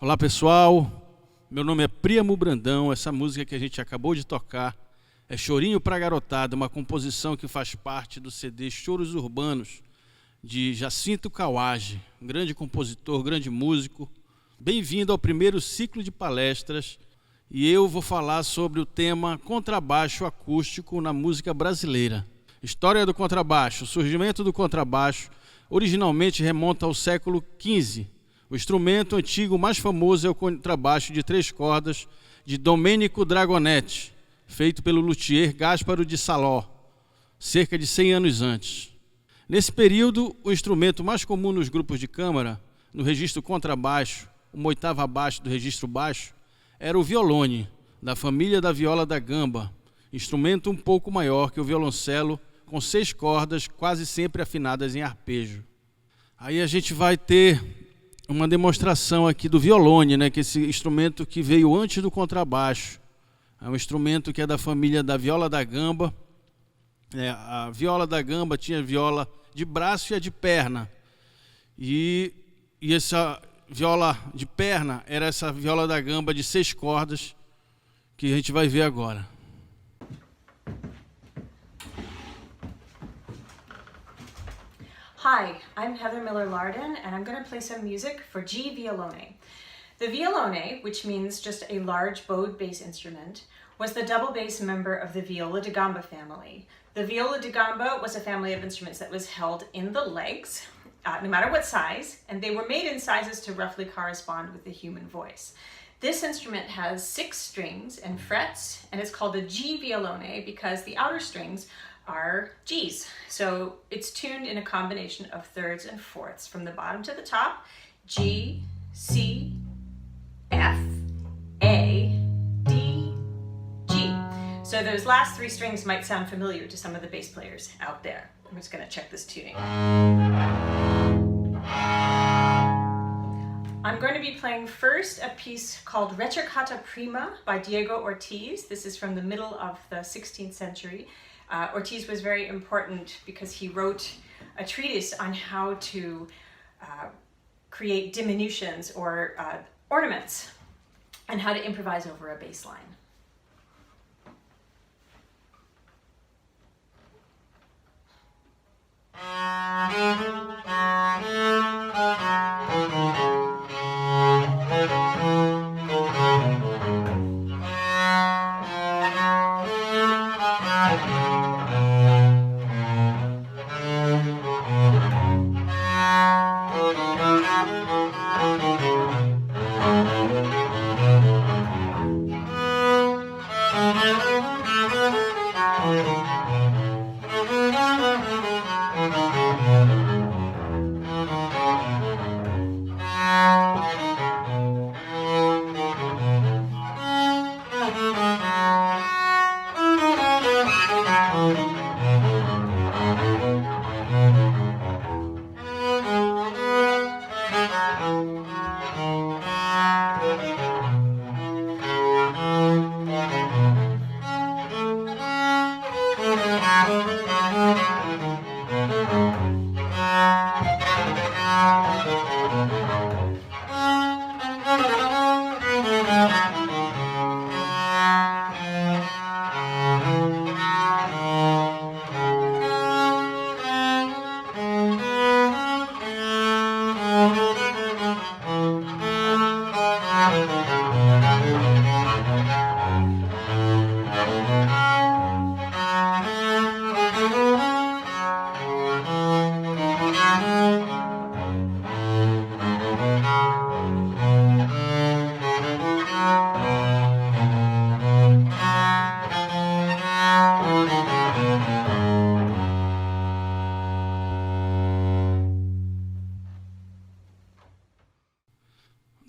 Olá pessoal, meu nome é Príamo Brandão. Essa música que a gente acabou de tocar é Chorinho pra Garotada, uma composição que faz parte do CD Choros Urbanos, de Jacinto Kawage, um grande compositor, grande músico. Bem-vindo ao primeiro ciclo de palestras, e eu vou falar sobre o tema contrabaixo acústico na música brasileira. História do contrabaixo. O surgimento do contrabaixo originalmente remonta ao século XV. O instrumento antigo mais famoso é o contrabaixo de 3 cordas de Domenico Dragonetti, feito pelo luthier Gasparo de Salò, cerca de 100 anos antes. Nesse período, o instrumento mais comum nos grupos de câmara, no registro contrabaixo, uma oitava abaixo do registro baixo, era o violone, da família da viola da gamba, instrumento um pouco maior que o violoncelo, com 6 cordas, quase sempre afinadas em arpejo. Aí a gente vai ter uma demonstração aqui do violone, né, que é esse instrumento que veio antes do contrabaixo. É um instrumento que é da família da viola da gamba. A viola da gamba tinha viola de braço e a de perna. E essa viola de perna era essa viola da gamba de 6 cordas que a gente vai ver agora. Hi, I'm Heather Miller-Lardon, and I'm going to play some music for G violone. The violone, which means just a large bowed bass instrument, was the double bass member of the viola da gamba family. The viola da gamba was a family of instruments that was held in the legs, no matter what size, and they were made in sizes to roughly correspond with the human voice. This instrument has 6 strings and frets, and it's called a G violone because the outer strings are G's. So it's tuned in a combination of thirds and fourths from the bottom to the top: G, C, F, A, D, G. So those last 3 strings might sound familiar to some of the bass players out there. I'm just going to check this tuning. I'm going to be playing first a piece called Recercata Prima by Diego Ortiz. This is from the middle of the 16th century. Ortiz was very important because he wrote a treatise on how to create diminutions or ornaments and how to improvise over a bass line.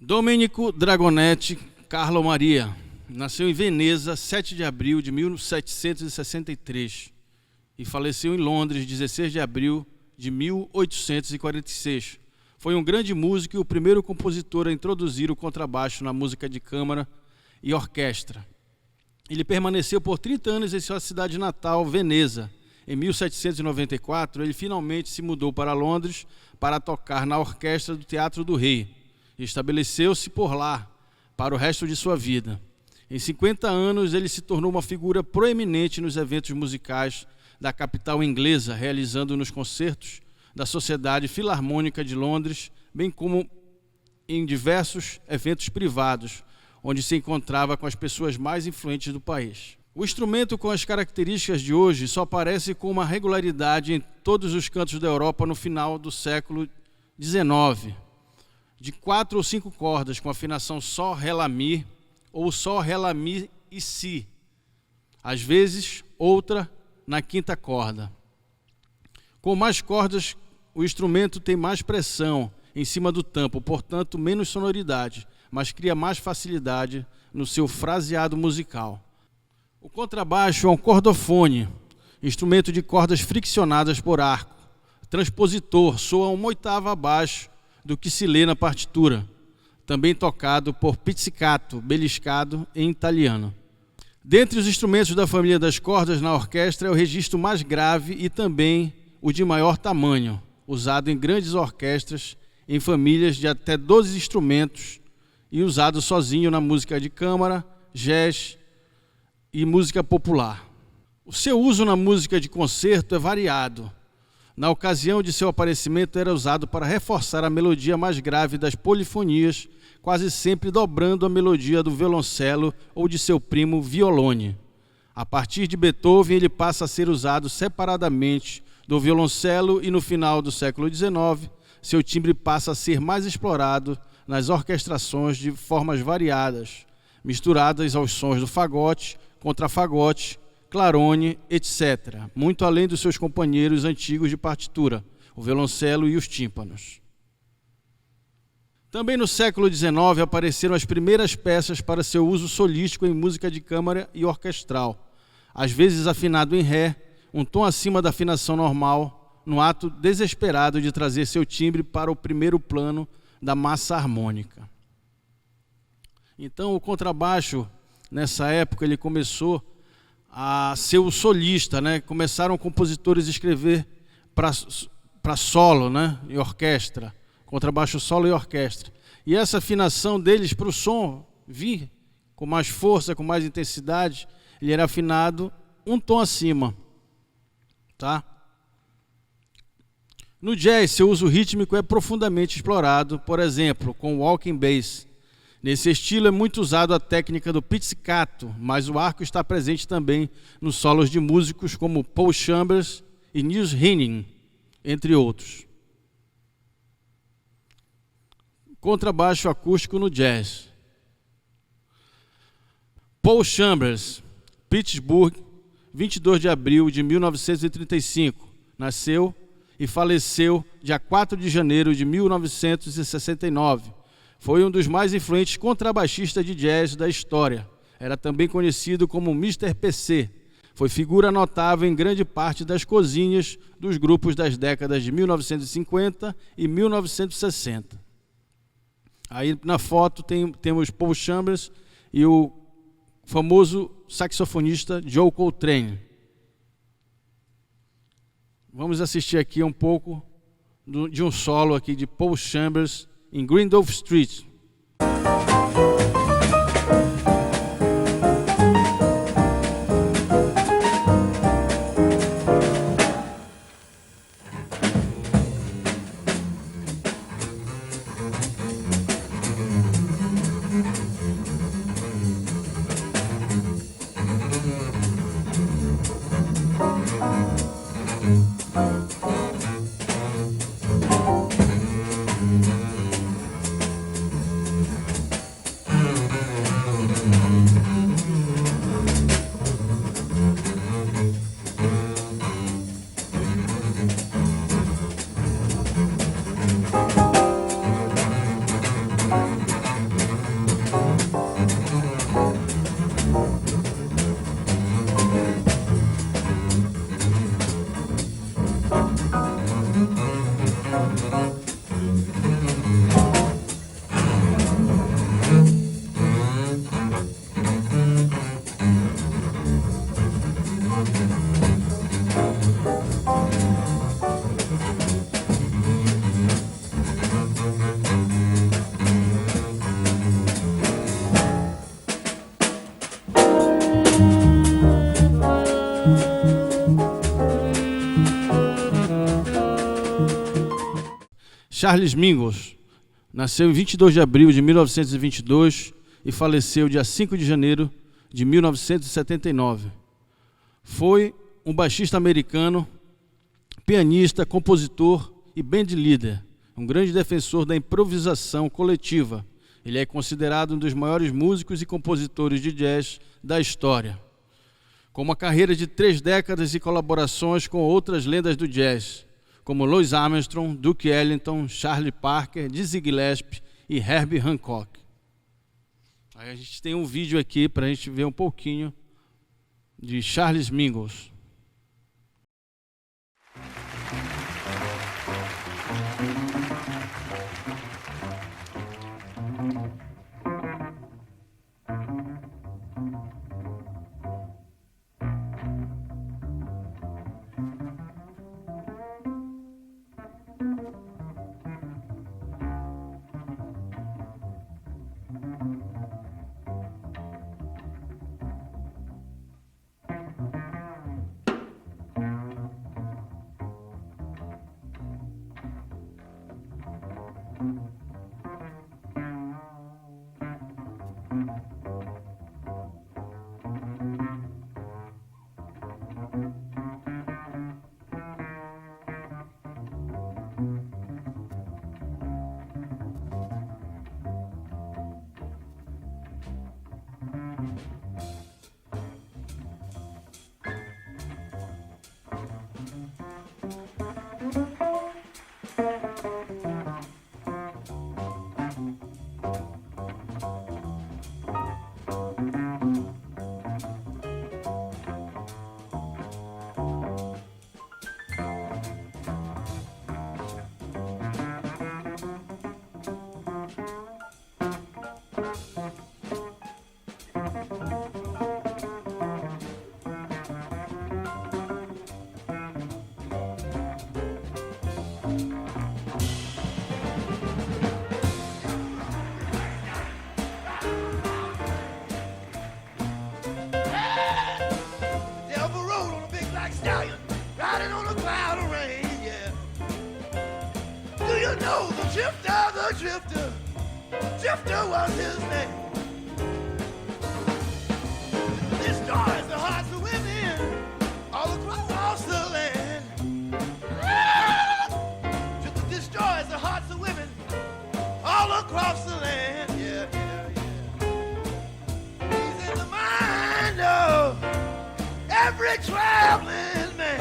Domenico Dragonetti Carlo Maria nasceu em Veneza, 7 de abril de 1763 e faleceu em Londres, 16 de abril de 1846. Foi um grande músico e o primeiro compositor a introduzir o contrabaixo na música de câmara e orquestra. Ele permaneceu por 30 anos em sua cidade natal, Veneza. Em 1794, ele finalmente se mudou para Londres para tocar na orquestra do Teatro do Rei. e estabeleceu-se por lá para o resto de sua vida. Em 50 anos, ele se tornou uma figura proeminente nos eventos musicais da capital inglesa, realizando nos concertos da Sociedade Filarmônica de Londres, bem como em diversos eventos privados, onde se encontrava com as pessoas mais influentes do país. O instrumento com as características de hoje só aparece com uma regularidade em todos os cantos da Europa no final do século XIX, de 4 ou 5 cordas, com afinação Sol, Ré, Lá, Mi, ou Sol, Ré, Lá, Mi e Si. Às vezes, outra na quinta corda. Com mais cordas, o instrumento tem mais pressão em cima do tampo, portanto, menos sonoridade, mas cria mais facilidade no seu fraseado musical. O contrabaixo é um cordofone, instrumento de cordas friccionadas por arco. Transpositor, soa uma oitava abaixo do que se lê na partitura, também tocado por pizzicato, beliscado em italiano. Dentre os instrumentos da família das cordas na orquestra é o registro mais grave e também o de maior tamanho, usado em grandes orquestras, em famílias de até 12 instrumentos e usado sozinho na música de câmara, jazz e música popular. O seu uso na música de concerto é variado. Na ocasião de seu aparecimento era usado para reforçar a melodia mais grave das polifonias, quase sempre dobrando a melodia do violoncelo ou de seu primo violone. A partir de Beethoven, ele passa a ser usado separadamente do violoncelo e no final do século XIX, seu timbre passa a ser mais explorado nas orquestrações de formas variadas, misturadas aos sons do fagote, contrafagote, clarone, etc., muito além dos seus companheiros antigos de partitura, o violoncelo e os tímpanos. Também no século XIX apareceram as primeiras peças para seu uso solístico em música de câmara e orquestral, às vezes afinado em Ré, um tom acima da afinação normal, no ato desesperado de trazer seu timbre para o primeiro plano da massa harmônica. Então, o contrabaixo, nessa época, ele começou a ser o solista, né? Começaram compositores a escrever para solo, né? E orquestra, contrabaixo solo e orquestra. E essa afinação deles para o som vir com mais força, com mais intensidade, ele era afinado um tom acima, tá? No jazz, seu uso rítmico é profundamente explorado, por exemplo, com o walking bass. Nesse estilo é muito usado a técnica do pizzicato, mas o arco está presente também nos solos de músicos como Paul Chambers e Nils Henning, entre outros. Contrabaixo acústico no jazz. Paul Chambers, Pittsburgh, 22 de abril de 1935. Nasceu e faleceu dia 4 de janeiro de 1969. Foi um dos mais influentes contrabaixistas de jazz da história. Era também conhecido como Mr. PC. Foi figura notável em grande parte das cozinhas dos grupos das décadas de 1950 e 1960. Aí na foto temos Paul Chambers e o famoso saxofonista Joe Coltrane. Vamos assistir aqui um pouco de um solo aqui de Paul Chambers em Grindolph Street. Charles Mingus nasceu em 22 de abril de 1922 e faleceu dia 5 de janeiro de 1979. Foi um baixista americano, pianista, compositor e band leader, um grande defensor da improvisação coletiva. Ele é considerado um dos maiores músicos e compositores de jazz da história, com uma carreira de 3 décadas e colaborações com outras lendas do jazz, como Louis Armstrong, Duke Ellington, Charlie Parker, Dizzy Gillespie e Herbie Hancock. Aí a gente tem um vídeo aqui para a gente ver um pouquinho de Charles Mingus. Drifter was his name. This story's the hearts of women all across the land. Drifter destroys the hearts of women all across the land. Yeah, yeah, yeah. He's in the mind of every traveling man.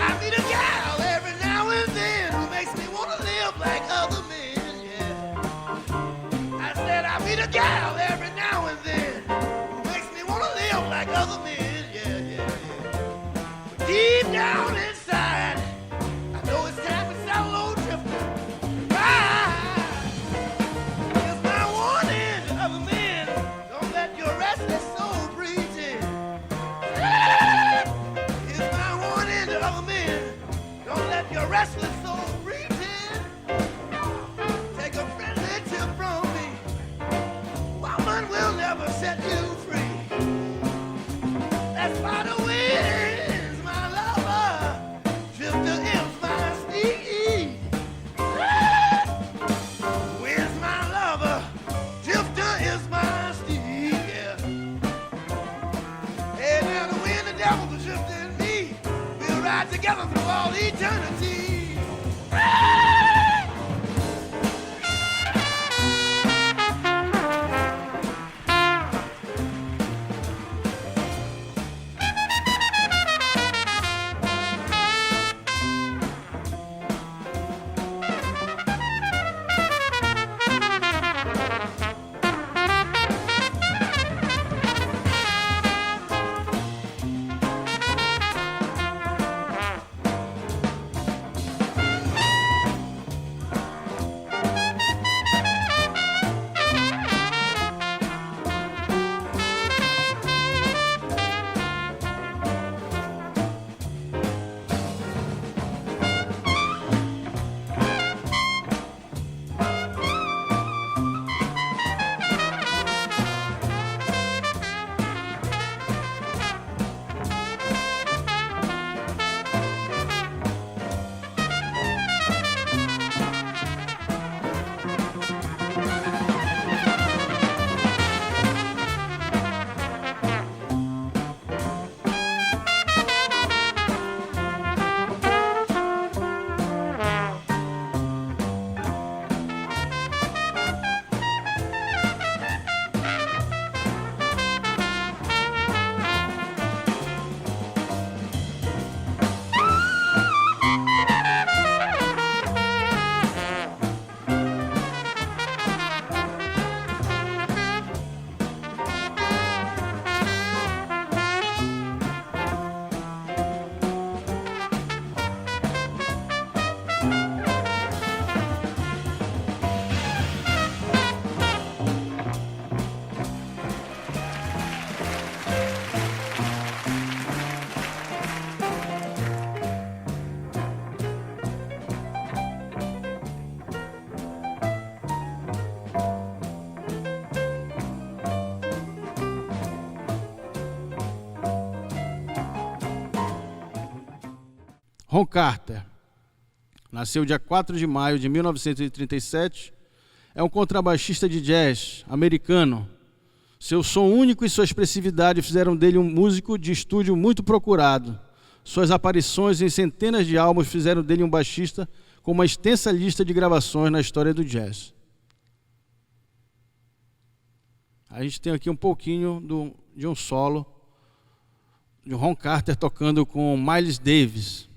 I meet a gal every now and then who makes me want to live like other men. I meet a gal every now and then who makes me want to live like other men, yeah, yeah, yeah. But deep down inside, I know it's time to sell low drifter. Here's my warning to other men, don't let your restless soul breathe in. Here's my warning to other men, don't let your restless soul breathe in. Take a friendly tip from me. Woman will never set you free. That's why the wind's my lover. Drifter is my steed. Wind's my lover. Drifter is my steed. Yeah. Hey, now the wind, the devil, the drifter, and me, we'll ride together through all eternity. Ron Carter nasceu dia 4 de maio de 1937. É um contrabaixista de jazz americano. Seu som único e sua expressividade fizeram dele um músico de estúdio muito procurado. Suas aparições em centenas de álbuns fizeram dele um baixista com uma extensa lista de gravações na história do jazz. A gente tem aqui um pouquinho de um solo de Ron Carter tocando com Miles Davis.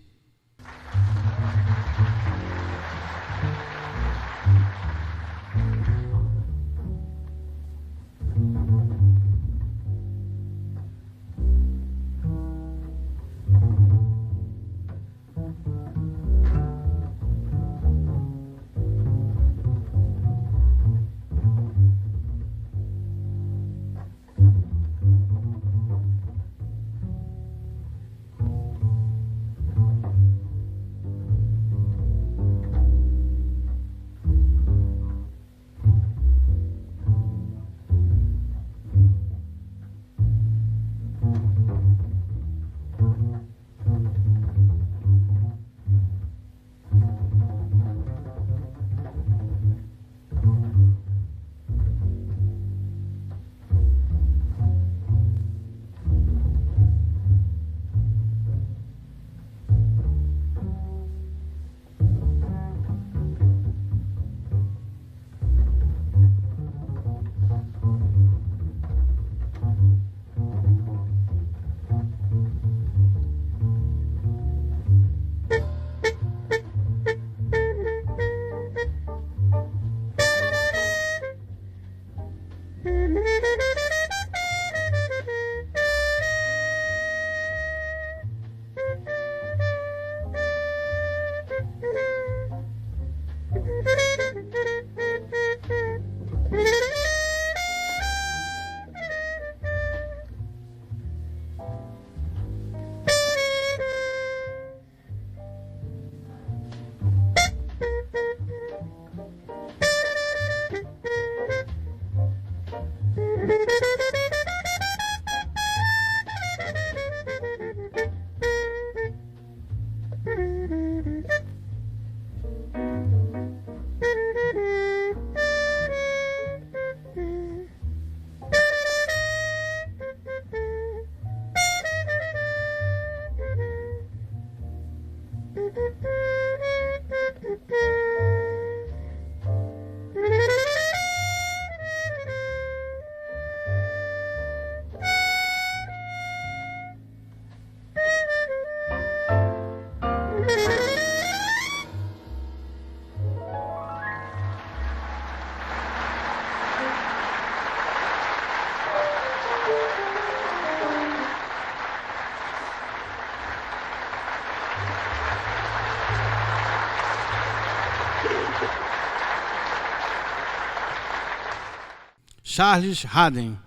Charles Haden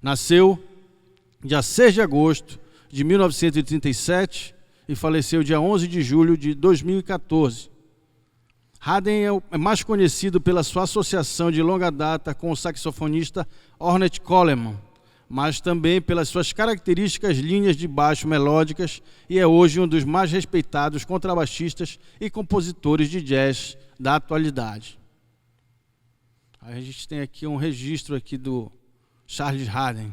nasceu dia 6 de agosto de 1937 e faleceu dia 11 de julho de 2014. Haden é mais conhecido pela sua associação de longa data com o saxofonista Ornette Coleman, mas também pelas suas características linhas de baixo melódicas, e é hoje um dos mais respeitados contrabaixistas e compositores de jazz da atualidade. A gente tem aqui um registro aqui do Charles Haden.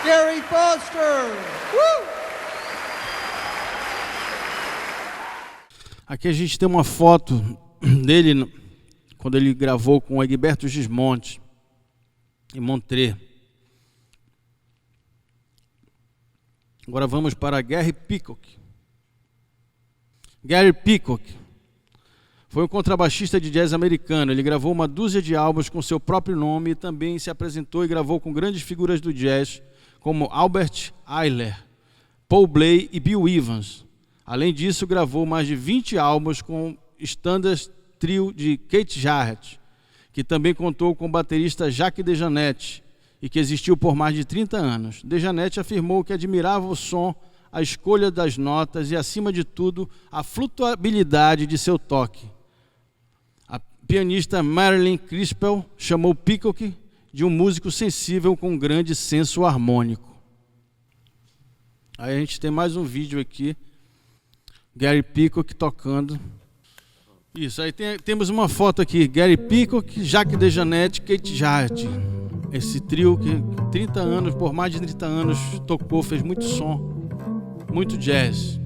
Gary Foster. Aqui a gente tem uma foto dele quando ele gravou com o Egberto Gismonti em Montreux. Agora vamos para Gary Peacock. Gary Peacock Foi um contrabaixista de jazz americano. Ele gravou uma dúzia de álbuns com seu próprio nome e também se apresentou e gravou com grandes figuras do jazz, como Albert Ayler, Paul Bley e Bill Evans. Além disso, gravou mais de 20 álbuns com Standard Trio de Keith Jarrett, que também contou com o baterista Jacques DeJohnette e que existiu por mais de 30 anos. DeJohnette afirmou que admirava o som, a escolha das notas e, acima de tudo, a flutuabilidade de seu toque. A pianista Marilyn Crispell chamou Peacock de um músico sensível com um grande senso harmônico. Aí a gente tem mais um vídeo aqui, Gary Peacock tocando. Isso, aí temos uma foto aqui, Gary Peacock, Jacques DeJohnette, Keith Jarrett. Esse trio que 30 anos, por mais de 30 anos, tocou, fez muito som, muito jazz.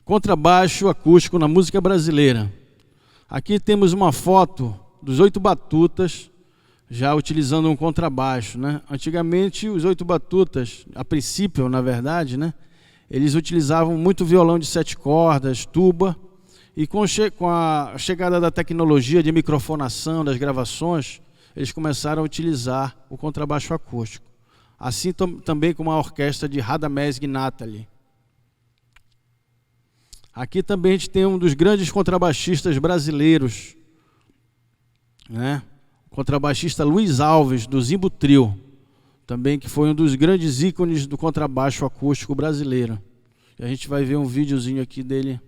Contrabaixo acústico na música brasileira. Aqui temos uma foto dos 8 batutas, já utilizando um contrabaixo, né? Antigamente, os 8 batutas, a princípio, na verdade, né? Eles utilizavam muito violão de 7 cordas, tuba, e com a chegada da tecnologia de microfonação, das gravações, eles começaram a utilizar o contrabaixo acústico. Assim também como a orquestra de Radamés Gnatali. Aqui também a gente tem um dos grandes contrabaixistas brasileiros, né? O contrabaixista Luiz Alves, do Zimbo Trio, também que foi um dos grandes ícones do contrabaixo acústico brasileiro. E a gente vai ver um videozinho aqui dele.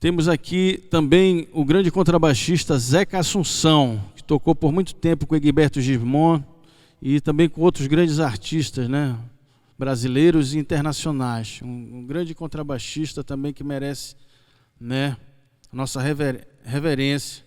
Temos aqui também o grande contrabaixista Zeca Assunção, que tocou por muito tempo com Egberto Gismond e também com outros grandes artistas, né, brasileiros e internacionais. Um grande contrabaixista também que merece, né, nossa reverência.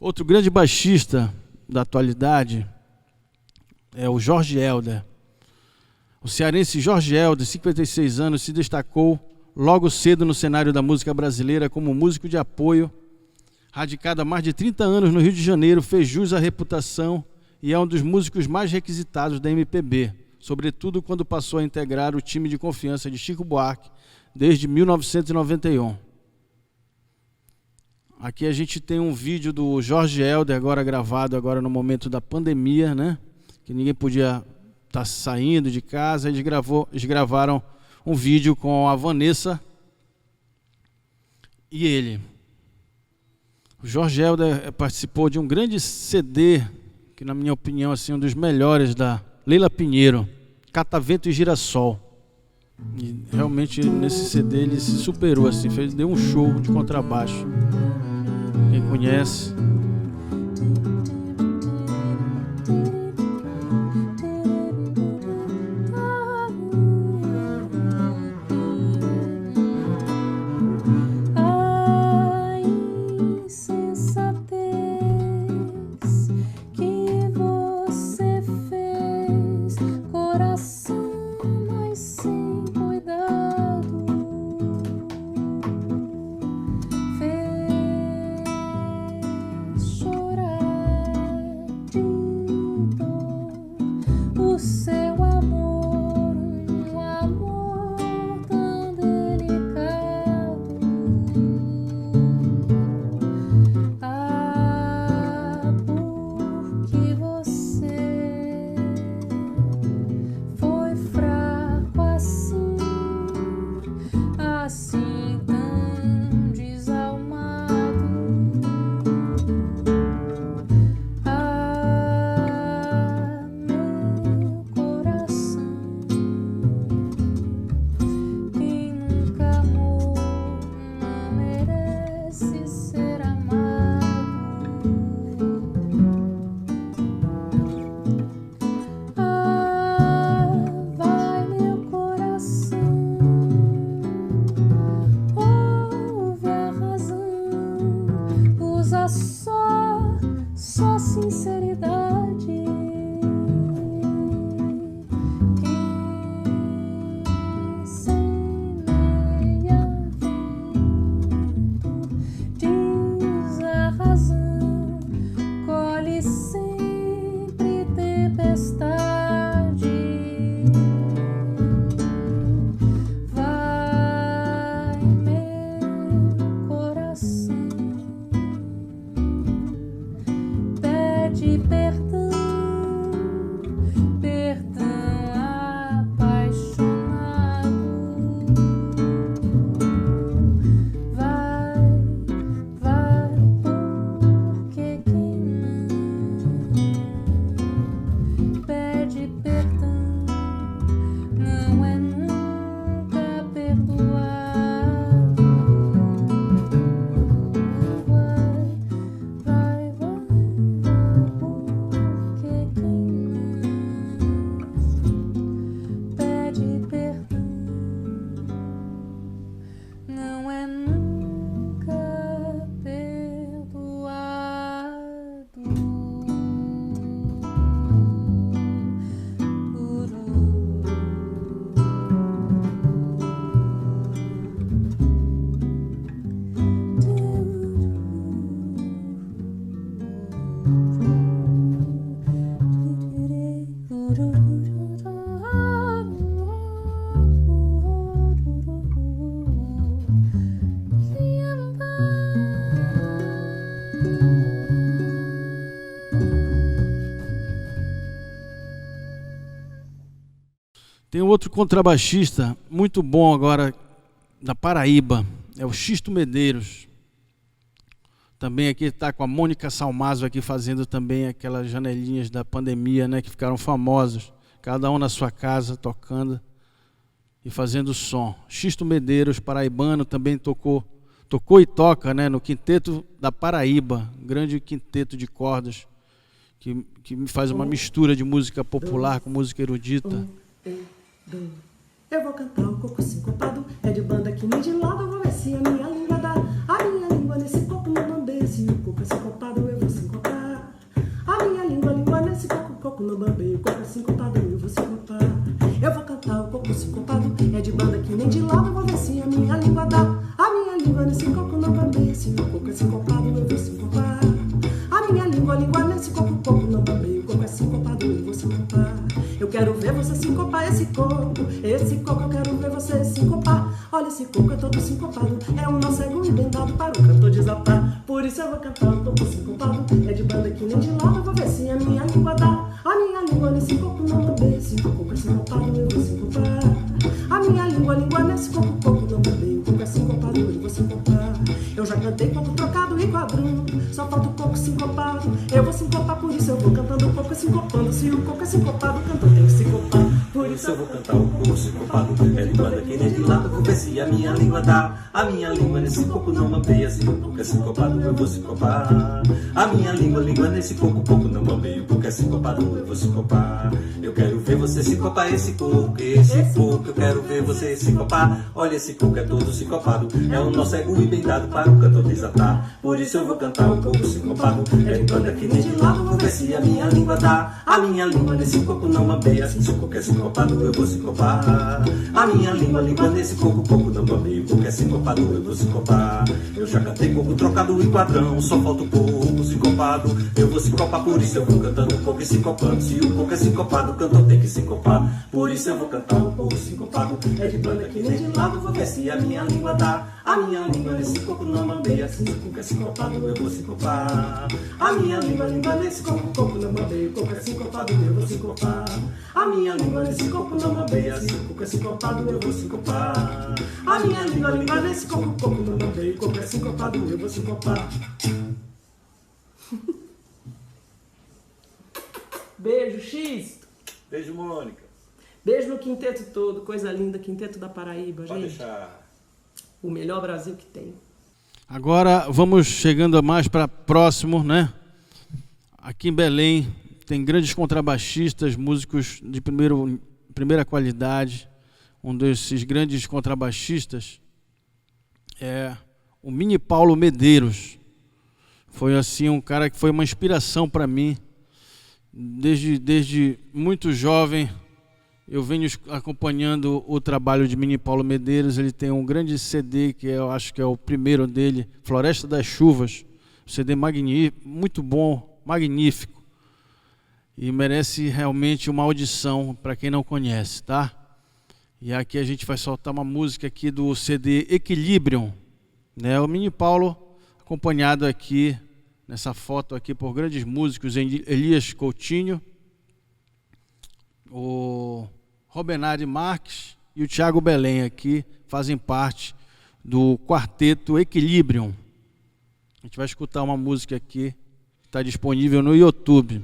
Outro grande baixista da atualidade é o Jorge Helder. O cearense Jorge Helder, 56 anos, se destacou logo cedo no cenário da música brasileira como músico de apoio. Radicado há mais de 30 anos no Rio de Janeiro, fez jus à reputação e é um dos músicos mais requisitados da MPB, sobretudo quando passou a integrar o time de confiança de Chico Buarque desde 1991. Aqui a gente tem um vídeo do Jorge Helder, agora gravado agora no momento da pandemia, né? Que ninguém podia estar saindo de casa. Eles gravaram um vídeo com a Vanessa e ele. O Jorge Helder participou de um grande CD, que na minha opinião assim, um dos melhores, da Leila Pinheiro, Catavento e Girassol. E realmente nesse CD ele se superou, assim, deu um show de contrabaixo. Quem conhece? Só só sinceridade. E sem meia vento, diz a razão, colhe sempre tempestade. Vai, meu coração, pede perdão, perdão apaixonado. Vai, porque quem não pede perdão não é nunca perdoado. Vai, porque quem não pede perdão não é nunca perdoado. Tem outro contrabaixista muito bom agora, da Paraíba, é o Xisto Medeiros. Também aqui está com a Mônica Salmazo aqui fazendo também aquelas janelinhas da pandemia, né, que ficaram famosos, cada um na sua casa tocando e fazendo som. Xisto Medeiros, paraibano, também tocou e toca, né, no Quinteto da Paraíba, um grande quinteto de cordas que faz uma mistura de música popular com música erudita. Eu vou cantar um coco sincopado, é de banda que nem de lado, eu vou ver se a minha língua dá. A minha língua nesse coco não bambeia, se o coco é sincopado eu vou sincopar. A minha língua nesse coco não bambeia, o coco é sincopado eu vou sincopar. Eu vou cantar um coco sincopado, é de banda que nem de lado, eu vou ver se a minha língua dá. A minha língua nesse coco não bambeia, se o coco é sincopado eu vou sincopar. A minha língua nesse coco não bambeia, o coco é sincopado eu vou sincopar. Eu quero ver você sincopar esse coco eu quero ver você sincopar. Olha, esse coco é todo sincopado, é um nó cego e bem dado para o cantor desapar. Por isso eu vou cantar um coco sincopado, é de banda que nem de lado, eu vou ver se a minha língua dá. A minha língua nesse coco não bambeia, se o coco é sincopado eu vou sincopar. A minha língua nesse coco não bambeia, o coco é sincopado eu vou sincopar. Eu já cantei coco trocado e quadrão, só falta o coco sincopado, eu vou sincopar, por isso eu vou cantando o coco é sincopando. Se o coco é sincopado, o cantor tem que sincopar. Por isso eu vou cantar o coco sincopado, é de banda que nem de lado, vou ver se a minha língua dá. A minha língua nesse coco não bambeia, se o coco é sincopado eu vou sincopar. A minha língua nesse coco não bambeia, o coco é sincopado eu vou sincopar. Eu quero ver você sincopar esse coco eu quero ver você sincopar. Olha, esse coco é todo sincopado, é um nó cego e bem dado para o cantor desatar. Por isso eu vou cantar o coco sincopado, é de banda que nem de lado, vou ver se a minha língua dá. A minha língua nesse coco não bambeia, se o coco é sincopado eu vou sincopar. A minha língua nesse coco não bambeia, o coco é sincopado eu vou sincopar. Eu já cantei coco trocado e quadrão, só falta o coco sincopado eu vou sincopar. Por isso eu vou cantando o coco e sincopando. Se o coco é sincopado, o cantor tem que sincopar. Por isso eu vou cantar o coco sincopado, é de banda que nem de lado, vou ver se a minha língua dá. A minha língua nesse coco não bambeia, se o coco é sincopado eu vou sincopar. A minha língua nesse coco não bambeia, o coco é sincopado eu vou sincopar. A minha língua nesse coco não bambeia, se o coco é sincopado eu vou sincopar. A minha língua nesse coco não bambeia, o coco é sincopado eu vou sincopar. Beijo, Xisto. Beijo, Mônica. Beijo no quinteto todo, coisa linda, Quinteto da Paraíba, Pode gente. deixar. O melhor Brasil que tem. Agora vamos chegando mais para próximo, né? Aqui em Belém tem grandes contrabaixistas, músicos de primeira qualidade. Um desses grandes contrabaixistas é o Mini Paulo Medeiros. Foi assim um cara que foi uma inspiração para mim. Desde muito jovem, eu venho acompanhando o trabalho de Mini Paulo Medeiros. Ele tem um grande CD, que eu acho que é o primeiro dele, Floresta das Chuvas. Um CD magnífico, muito bom, magnífico. E merece realmente uma audição para quem não conhece, tá? E aqui a gente vai soltar uma música aqui do CD Equilibrium, né? O Mini Paulo, acompanhado aqui nessa foto aqui por grandes músicos, Elias Coutinho, o Robenari Marques e o Thiago Belém aqui fazem parte do quarteto Equilibrium. A gente vai escutar uma música aqui que está disponível no YouTube.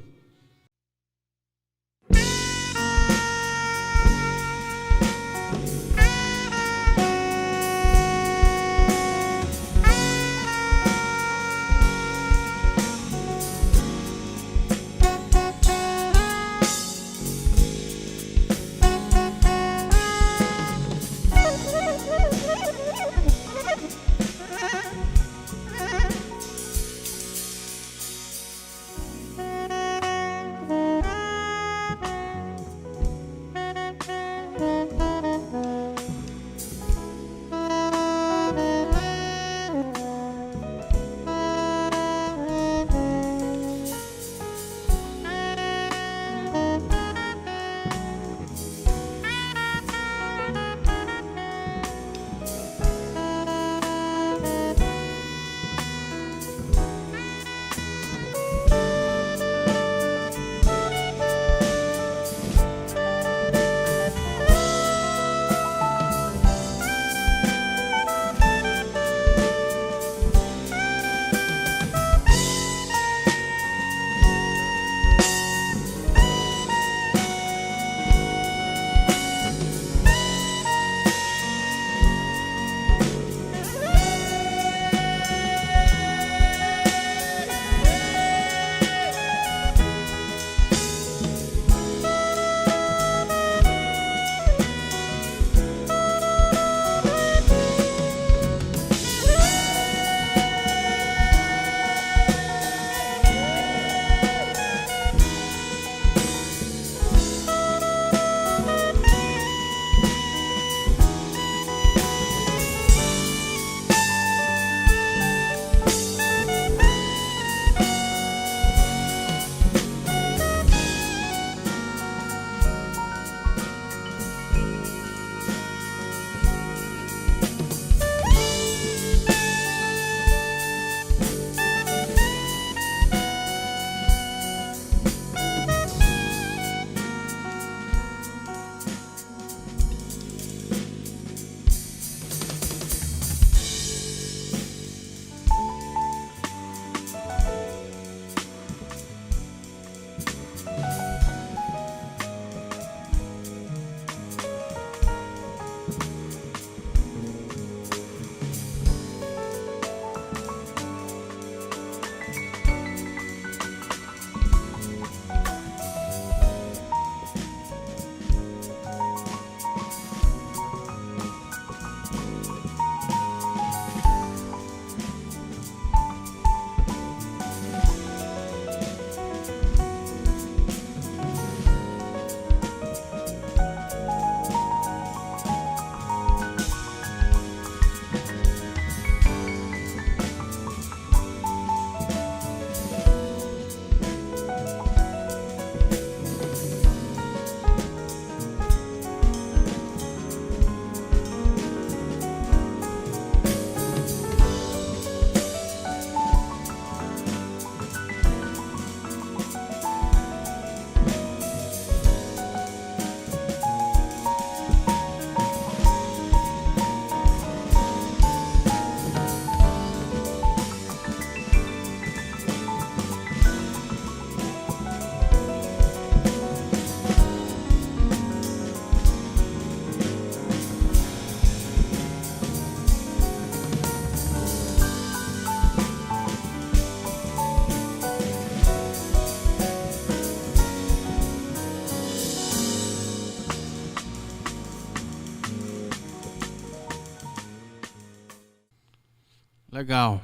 Legal.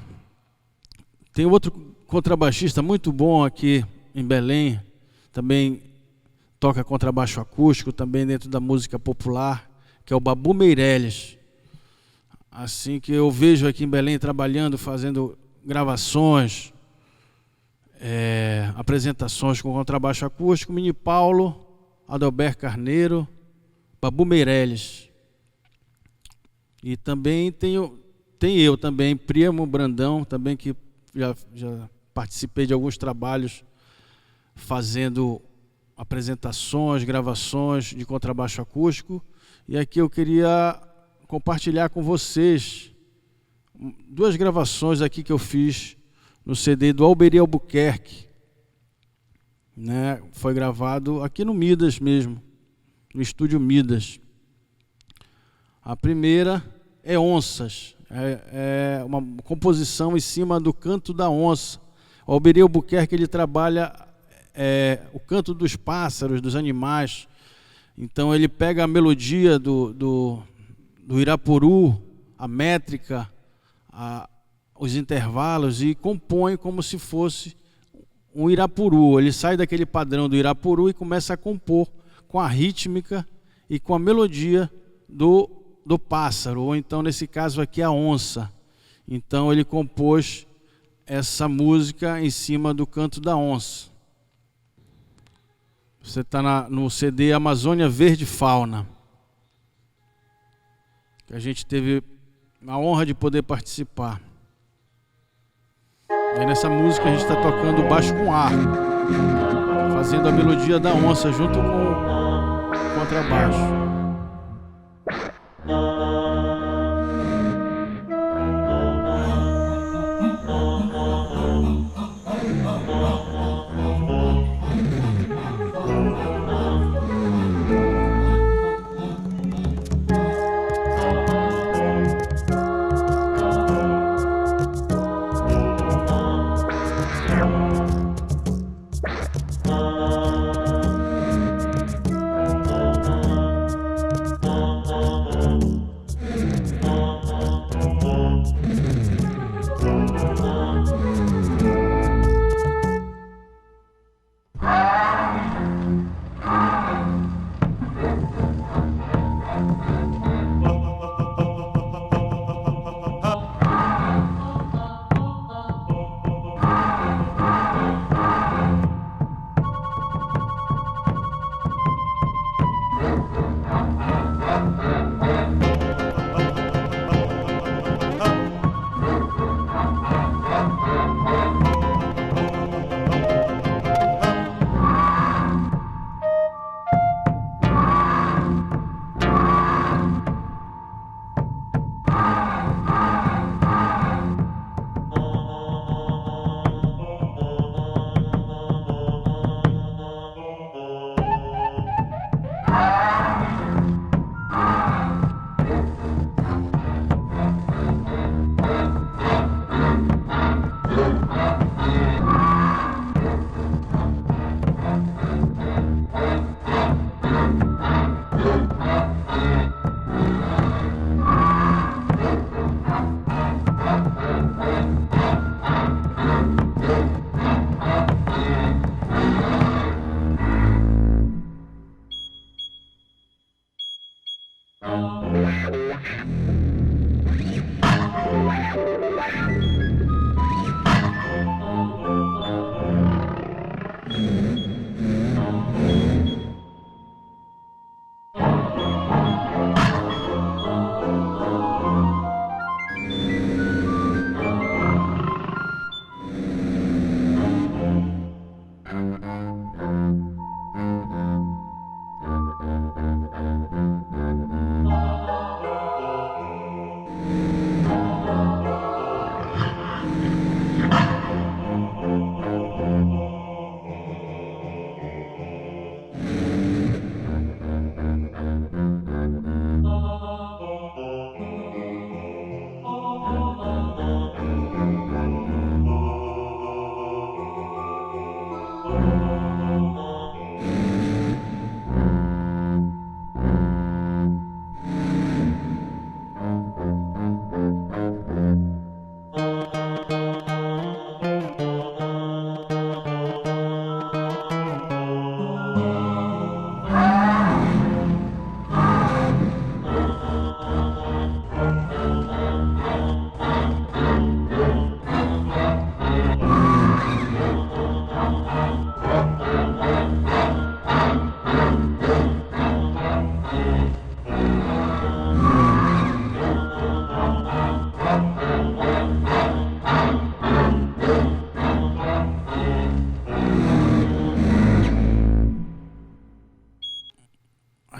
Tem outro contrabaixista muito bom aqui em Belém, também toca contrabaixo acústico, também dentro da música popular, que é o Babu Meirelles. Assim que eu vejo aqui em Belém trabalhando, fazendo gravações, apresentações com contrabaixo acústico, Mini Paulo, Adalberto Carneiro, Babu Meirelles. E também tem eu também, Príamo Brandão, também que já participei de alguns trabalhos fazendo apresentações, gravações de contrabaixo acústico. E aqui eu queria compartilhar com vocês 2 gravações aqui que eu fiz no CD do Alberi Albuquerque, né? Foi gravado aqui no Midas mesmo, no estúdio Midas. A primeira é Onças, é uma composição em cima do canto da onça. O Alberi Albuquerque, ele trabalha o canto dos pássaros, dos animais. Então ele pega a melodia do Irapuru, a métrica, os intervalos, e compõe como se fosse um Irapuru. Ele sai daquele padrão do Irapuru e começa a compor com a rítmica e com a melodia do pássaro, ou então nesse caso aqui a onça. Então ele compôs essa música em cima do canto da onça. Você está no CD Amazônia Verde Fauna, que a gente teve a honra de poder participar. E nessa música a gente está tocando baixo com arco, fazendo a melodia da onça junto com o contrabaixo.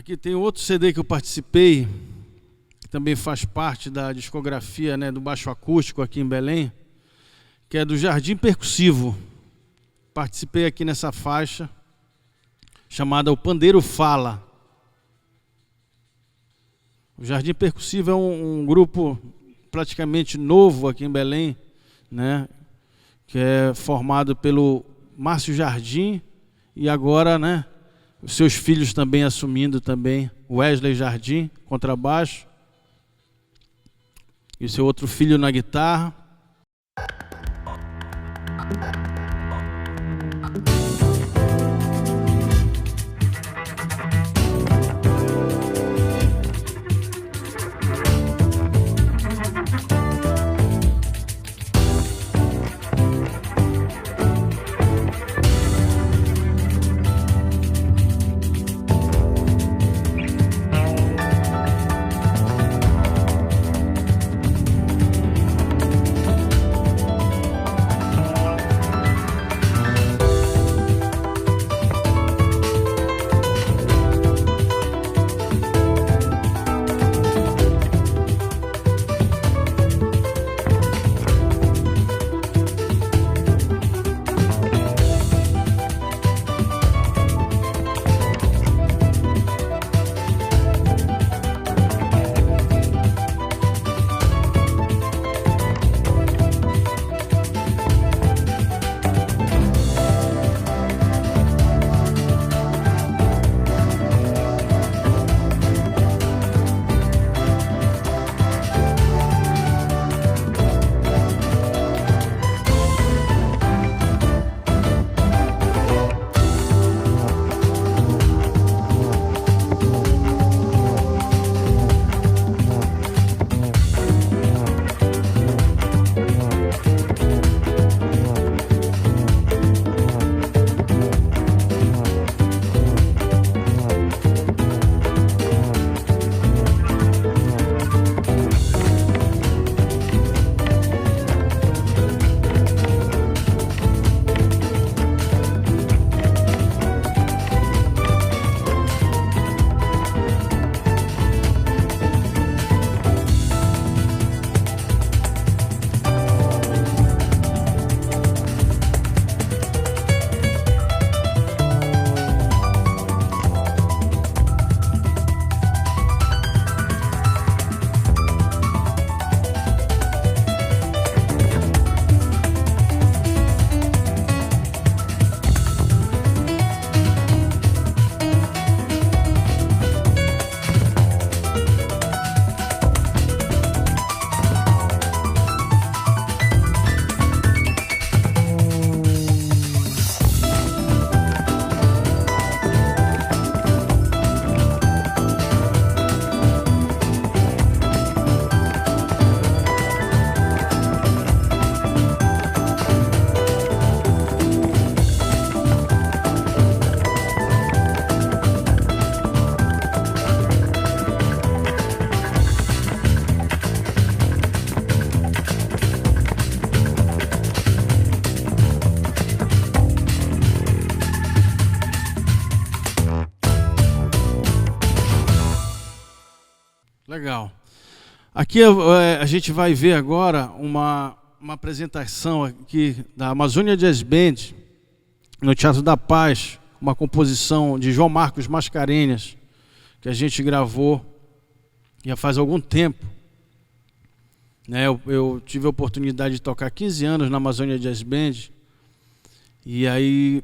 Aqui tem outro CD que eu participei, que também faz parte da discografia, né, do baixo acústico aqui em Belém, que é do Jardim Percussivo. Participei aqui nessa faixa, chamada O Pandeiro Fala. O Jardim Percussivo é um grupo praticamente novo aqui em Belém, né, que é formado pelo Márcio Jardim e agora, né, os seus filhos também assumindo também, Wesley Jardim, contrabaixo, e o seu outro filho na guitarra. Legal. Aqui a gente vai ver agora uma apresentação aqui da Amazônia Jazz Band, no Teatro da Paz, uma composição de João Marcos Mascarenhas, que a gente gravou já faz algum tempo. Né, eu tive a oportunidade de tocar 15 anos na Amazônia Jazz Band, e aí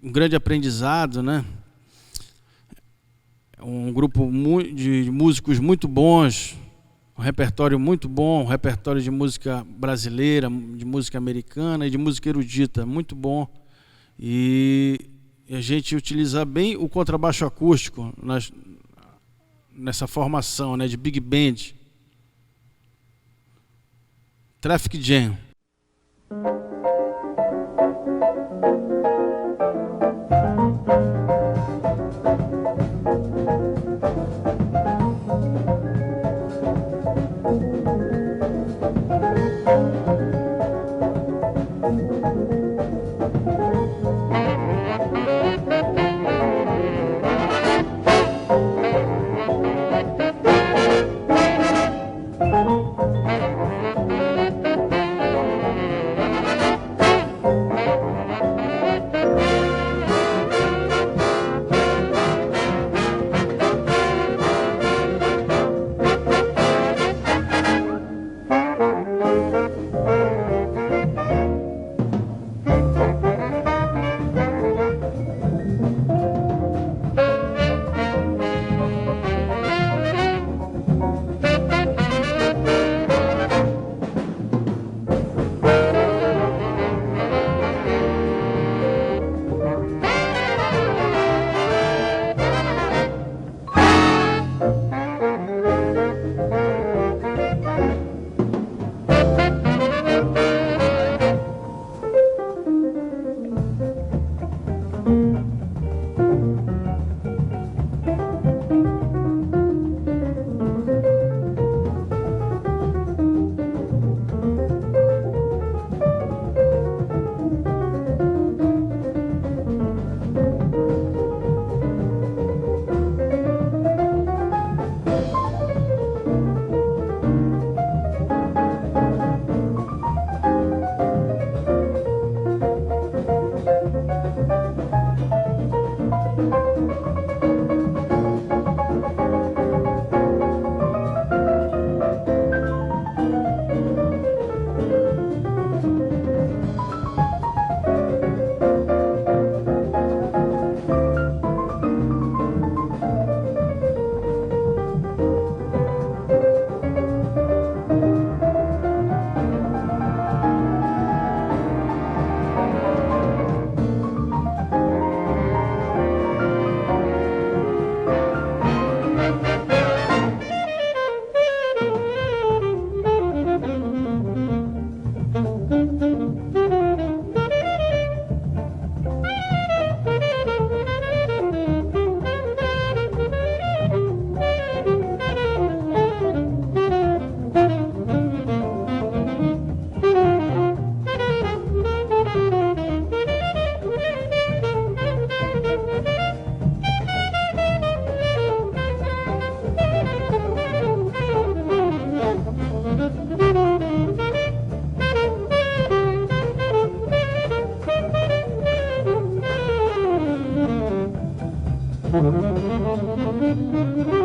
um grande aprendizado, né? Um grupo de músicos muito bons, um repertório muito bom, um repertório de música brasileira, de música americana e de música erudita, muito bom. E a gente utiliza bem o contrabaixo acústico nessa formação, né, de big band. Traffic Jam. Thank you.